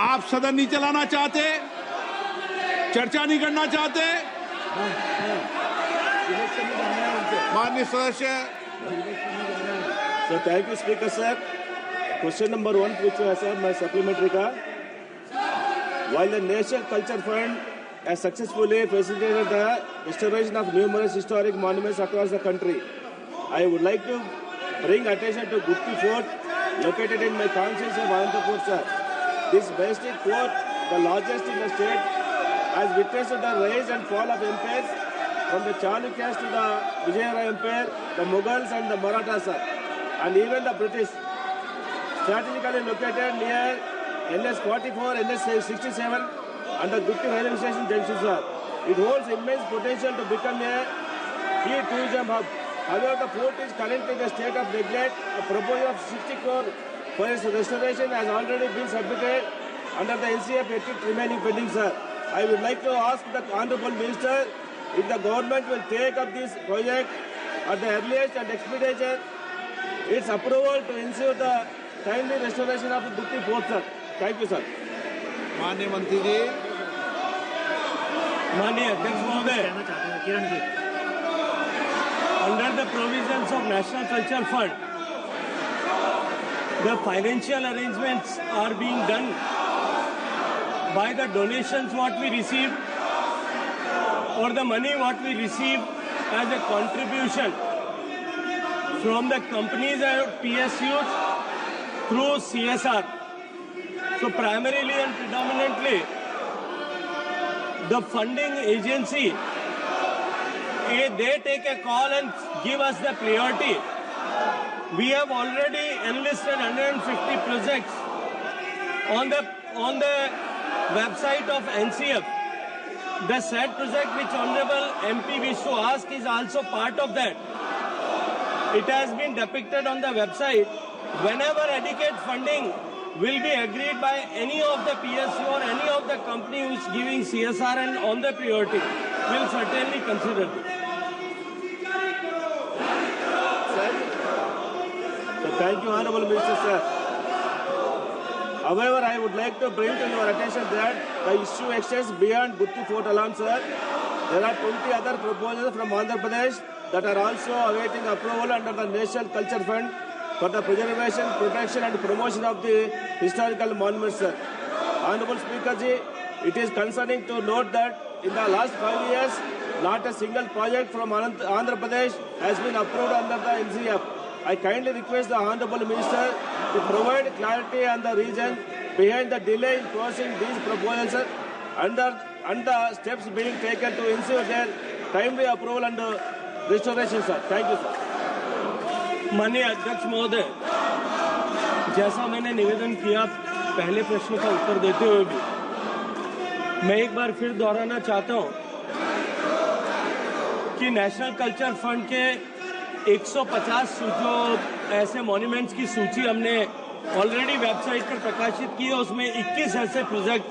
आप सदन नहीं चलाना चाहते, चर्चा नहीं करना चाहते? माननीय सदस्य। Sir, thank you speaker sir. Question number 1 पूछा है सर मैं सप्लीमेंट्री का। While the National Culture Fund has successfully facilitated the restoration of numerous historic monuments across the country, I would like to bring attention to Gutti Fort, located in my constituency of Anantapur, sir. This majestic fort, the largest in the state, has witnessed the rise and fall of empires from the Chalukyas to the Vijayanagar Empire, the Mughals and the Marathas, sir, and even the British. Strategically located near NS 44, NS 67 and the Gutti railway station junction, sir. It holds immense potential to become a key tourism hub. However, the fort is currently in a state of neglect. A proposal of 60 crore for its restoration has already been submitted under the NCF ethics remaining pending, sir. I would like to ask the Honorable Minister if the government will take up this project at the earliest and expedite its approval to ensure the timely restoration of the Gutti Fort, sir. Thank you, sir. माननीय मंत्री जी। माननीय अध्यक्ष महोदय, under the provisions of National Culture Fund, the financial arrangements are being done by the donations what we receive or the money what we receive as a contribution from the companies and PSUs through CSR. So primarily and predominantly, the funding agency, they take a call and give us the priority. We have already enlisted 150 projects on the website of NCF. The said project which Honorable MP wished to ask is also part of that. It has been depicted on the website. Whenever adequate funding will be agreed by any of the PSU or any of the company who is giving CSR and on the priority, will certainly consider this. So thank you, Honorable Minister, sir. However, I would like to bring to your attention that the issue extends beyond Gutti Fort alone, sir. There are 20 other proposals from Andhra Pradesh that are also awaiting approval under the National Culture Fund for the preservation, protection and promotion of the historical monuments, sir. Honorable Speaker ji, it is concerning to note that in the last 5 years, not a single project from Andhra Pradesh has been approved under the NCF. I kindly request the Honorable Minister to provide clarity on the reason behind the delay in processing these proposals, sir, and the steps being taken to ensure their timely approval and restoration, sir. Thank you, sir. माननीय अध्यक्ष महोदय, जैसा मैंने निवेदन किया पहले प्रश्न का उत्तर देते हुए भी, मैं एक बार फिर दोहराना चाहता हूं कि नेशनल कल्चर फंड के 150 जो ऐसे मॉन्यूमेंट्स की सूची हमने ऑलरेडी वेबसाइट पर प्रकाशित की है, उसमें 21 ऐसे प्रोजेक्ट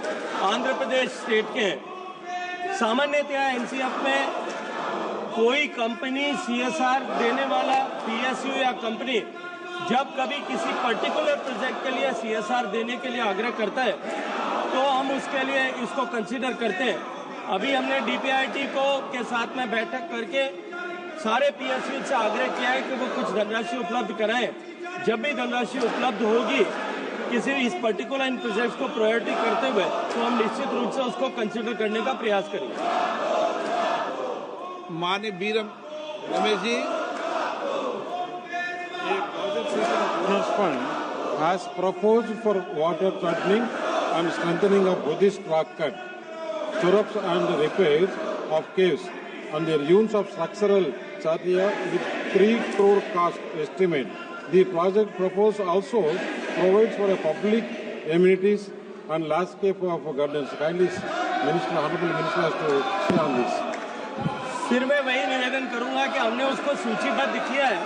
आंध्र प्रदेश स्टेट के हैं। सामान्यतया एनसीएफ में कोई कंपनी सीएसआर देने वाला पीएसयू या कंपनी जब कभी किसी पर्टिकुलर प्रोजेक्ट के लिए सीएसआर देने के लिए आग्रह करता है तो हम उसके लिए इसको कंसीडर करते हैं। अभी हमने डीपीआईटी को के साथ में बैठक करके सारे पीएसयू से आग्रह किया है कि वो कुछ धनराशि उपलब्ध कराएं। जब भी धनराशि उपलब्ध होगी किसी इस पर्टिकुलर इन प्रोजेक्ट को प्रायोरिटी करते हुए तो हम निश्चित रूप से उसको कंसीडर करने का प्रयास करेंगे। माननीय B Ramesh ji. Fund has proposed for water channelling and strengthening of Buddhist rock cut, stirrups and repairs of caves and their use of structural charya with 3 crore cost estimate. The project proposed also provides for a public amenities and landscape of gardens. Kindly, Minister, Honorable Minister has to say on this. फिर मैं वही निवेदन करूंगा कि हमने उसको सूचीबद्ध किया है,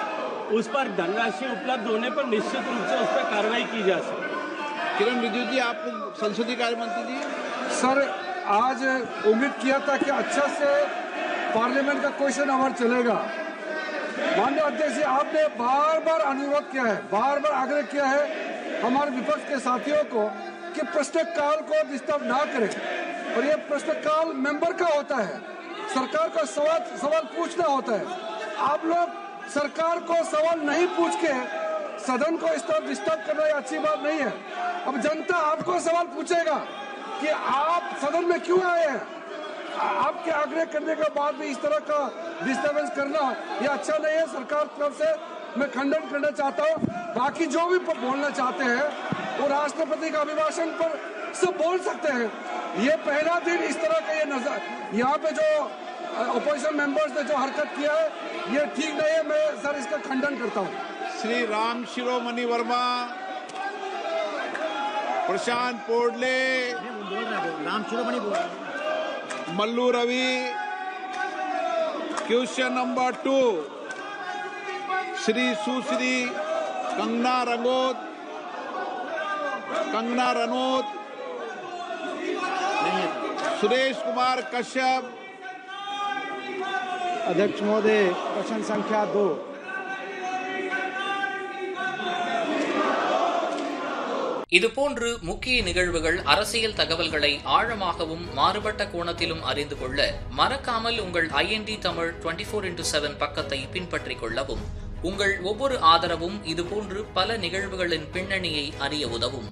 उस पर धनराशि उपलब्ध होने पर निश्चित रूप से उस पर कार्रवाई की जा सकती है। किरण रिजिजू जी, आप संसदीय कार्य मंत्री जी। सर, आज उम्मीद किया था कि अच्छा से पार्लियामेंट का क्वेश्चन आवर चलेगा। माननीय अध्यक्ष जी, आपने बार बार अनुरोध किया है, बार बार आग्रह किया है हमारे विपक्ष के साथियों को कि प्रश्नकाल को डिस्टर्ब ना करें, और ये प्रश्नकाल मेंबर का होता है, सरकार का सवाल पूछना होता है। आप लोग सरकार को सवाल नहीं पूछ के सदन को इस तरह डिस्टर्ब करना अच्छी बात नहीं है। अब जनता आपको सवाल पूछेगा कि आप सदन में क्यों आए हैं। आपके आग्रह करने के बाद भी इस तरह का डिस्टर्बेंस करना ये अच्छा नहीं है। सरकार की तरफ से मैं खंडन करना चाहता हूँ। बाकी जो भी बोलना चाहते हैं वो राष्ट्रपति का अभिभाषण पर सब बोल सकते हैं। ये पहला दिन इस तरह का ये नजर यहाँ पे जो अपोजिशन मेंबर्स ने जो हरकत किया है ये ठीक नहीं है। मैं सर इसका खंडन करता हूँ। श्री राम शिरोमणि वर्मा, प्रशांत पोडले, मल्लू रवि। क्वेश्चन नंबर 2, श्री सुश्री कंगना रनौत, सुरेश कुमार कश्यप। अध्यक्ष महोदय, प्रश्न संख्या 2। இதுபோன்று முக்கிய நிகழ்வுகள், அரசியல் தகவல்களை ஆழமாகவும் மாறுபட்ட கோணத்திலும் அறிந்து கொள்ள மறக்காமல் உங்கள் IND தமிழ் 24/7 பக்கத்தை பின்பற்றிக் கொள்ளவும். உங்கள் ஒவ்வொரு ஆதரவும் இதுபோன்று பல நிகழ்வுகளின் பின்னணியை அறிய உதவும்.